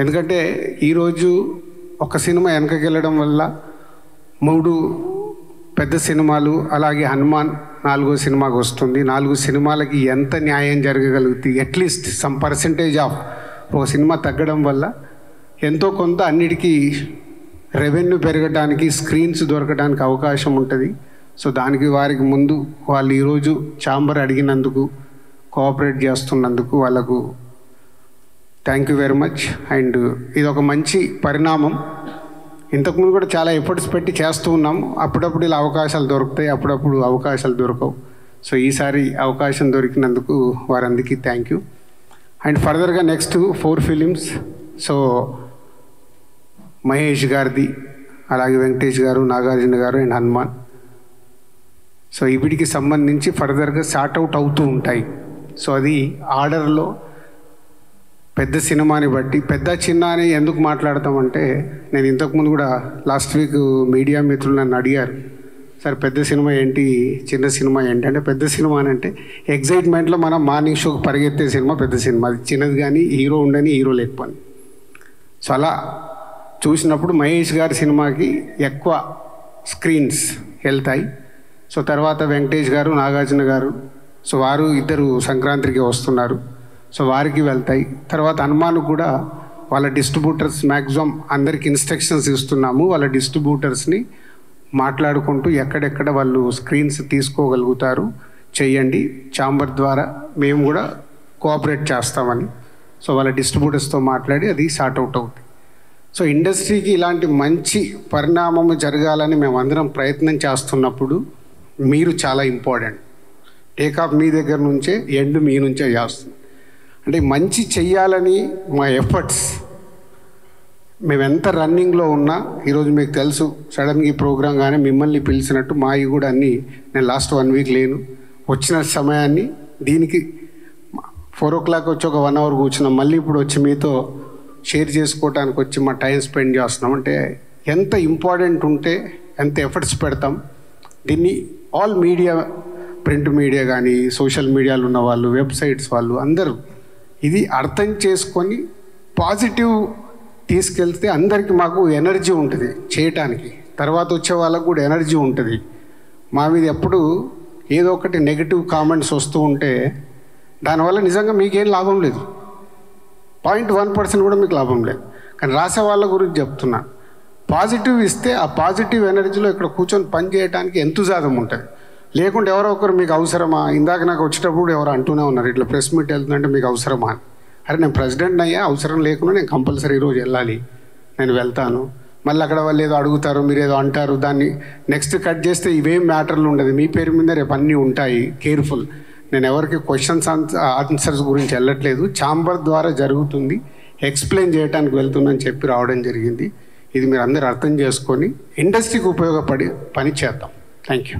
ఎందుకంటే ఈరోజు ఒక సినిమా వెనకకి వెళ్ళడం వల్ల 3 పెద్ద సినిమాలు, అలాగే హనుమాన్ 4వ సినిమాకి వస్తుంది. 4 సినిమాలకి ఎంత న్యాయం జరగగలుగుతుంది? అట్లీస్ట్ సమ్ పర్సెంటేజ్ ఆఫ్ ఒక సినిమా తగ్గడం వల్ల ఎంతో కొంత అన్నిటికీ రెవెన్యూ పెరగడానికి, స్క్రీన్స్ దొరకడానికి అవకాశం ఉంటుంది. సో దానికి వారికి ముందు వాళ్ళు ఈరోజు ఛాంబర్ అడిగినందుకు, కోఆపరేట్ చేస్తున్నందుకు వాళ్ళకు thank you very much. And ఇది ఒక మంచి పరిణామం. ఇంతకుముందు కూడా చాలా ఎఫర్ట్స్ పెట్టి చేస్తూ ఉన్నాం. అప్పుడప్పుడు ఇలా అవకాశాలు దొరుకుతాయి, అప్పుడప్పుడు అవకాశాలు దొరకవు. సో ఈసారి అవకాశం దొరికినందుకు వారందరికీ థ్యాంక్ యూ. అండ్ ఫర్దర్గా నెక్స్ట్ 4 ఫిలిమ్స్, సో మహేష్ గారిది, అలాగే వెంకటేష్ గారు, నాగార్జున గారు అండ్ హనుమాన్. సో వీటికి సంబంధించి ఫర్దర్గా సార్ట్అవుట్ అవుతూ ఉంటాయి. సో అది ఆర్డర్లో పెద్ద సినిమాని బట్టి, పెద్ద చిన్న అని ఎందుకు మాట్లాడతామంటే, నేను ఇంతకుముందు కూడా లాస్ట్ వీక్ మీడియా మిత్రులు నన్ను అడిగారు, సార్ పెద్ద సినిమా ఏంటి, చిన్న సినిమా ఏంటి అంటే, పెద్ద సినిమా అని అంటే ఎగ్జైట్మెంట్లో మనం మార్నింగ్ షోకి పరిగెత్తే సినిమా పెద్ద సినిమా. అది చిన్నది కానీ హీరో ఉండని, హీరో లేకపోని. సో అలా చూసినప్పుడు మహేష్ గారి సినిమాకి ఎక్కువ స్క్రీన్స్ వెళ్తాయి. సో తర్వాత వెంకటేష్ గారు, నాగార్జున గారు, సో వారు ఇద్దరు సంక్రాంతికి వస్తున్నారు, సో వారికి వెళ్తాయి. తర్వాత హనుమాన్ కూడా వాళ్ళ డిస్ట్రిబ్యూటర్స్ మ్యాక్సిమం అందరికి ఇన్స్ట్రక్షన్స్ ఇస్తున్నాము. వాళ్ళ డిస్ట్రిబ్యూటర్స్ని మాట్లాడుకుంటూ ఎక్కడెక్కడ వాళ్ళు స్క్రీన్స్ తీసుకోగలుగుతారు చేయండి, ఛాంబర్ ద్వారా మేము కూడా కోఆపరేట్ చేస్తామని. సో వాళ్ళ డిస్ట్రిబ్యూటర్స్తో మాట్లాడి అది సార్ట్అవుట్ అవుతుంది. సో ఇండస్ట్రీకి ఇలాంటి మంచి పరిణామం జరగాలని మేమందరం ప్రయత్నం చేస్తున్నప్పుడు మీరు చాలా ఇంపార్టెంట్. టేకాఫ్ మీ దగ్గర నుంచే, ఎండ్ మీ నుంచే చేస్తుంది. అంటే మంచి చెయ్యాలని మా ఎఫర్ట్స్, మేము ఎంత రన్నింగ్లో ఉన్నా, ఈరోజు మీకు తెలుసు సడన్గా ఈ ప్రోగ్రాం కానీ మిమ్మల్ని పిలిచినట్టు మావి కూడా అన్నీ, నేను లాస్ట్ 1 వీక్ లేను, వచ్చిన సమయాన్ని దీనికి 4 o'clock వచ్చి ఒక 1 hour కూర్చున్నాం, మళ్ళీ ఇప్పుడు వచ్చి మీతో షేర్ చేసుకోవడానికి వచ్చి మా టైం స్పెండ్ చేస్తున్నాం. అంటే ఎంత ఇంపార్టెంట్ ఉంటే ఎంత ఎఫర్ట్స్ పెడతాం. దీన్ని ఆల్ మీడియా, ప్రింట్ మీడియా కానీ, సోషల్ మీడియాలో ఉన్న వాళ్ళు, వెబ్సైట్స్ వాళ్ళు అందరూ ఇది అర్థం చేసుకొని పాజిటివ్ తీసుకెళ్తే అందరికీ మాకు ఎనర్జీ ఉంటుంది చేయటానికి. తర్వాత వచ్చే వాళ్ళకు కూడా ఎనర్జీ ఉంటుంది. మా మీద ఎప్పుడు ఏదో ఒకటి నెగిటివ్ కామెంట్స్ వస్తూ ఉంటే దానివల్ల నిజంగా మీకేం లాభం లేదు, 0.1% కూడా మీకు లాభం లేదు. కానీ రాసే వాళ్ళ గురించి చెప్తున్నా, పాజిటివ్ ఇస్తే ఆ పాజిటివ్ ఎనర్జీలో ఇక్కడ కూర్చొని పని చేయడానికి ఎంతుజాదం ఉంటుంది. లేకుంటే ఎవరో ఒకరు మీకు అవసరమా, ఇందాక నాకు వచ్చేటప్పుడు ఎవరు అంటూనే ఉన్నారు, ఇట్లా ప్రెస్ మీట్ వెళ్తుందంటే మీకు అవసరమా అని. అరే నేను ప్రెసిడెంట్ అయ్యా, అవసరం లేకుండా నేను కంపల్సరీ ఈరోజు వెళ్ళాలి, నేను వెళ్తాను. మళ్ళీ అక్కడ వాళ్ళు ఏదో అడుగుతారు, మీరు ఏదో అంటారు, దాన్ని నెక్స్ట్ కట్ చేస్తే ఇవేం మ్యాటర్లు ఉండదు, మీ పేరు మీద రేపు అన్నీ ఉంటాయి. కేర్ఫుల్. నేను ఎవరికి క్వశ్చన్స్ ఆన్సర్స్ గురించి వెళ్ళట్లేదు, ఛాంబర్ ద్వారా జరుగుతుంది, ఎక్స్ప్లెయిన్ చేయడానికి వెళ్తుందని చెప్పి రావడం జరిగింది. ఇది మీరు అందరూ అర్థం చేసుకొని ఇండస్ట్రీకి ఉపయోగపడి పని చేద్దాం. Thank you.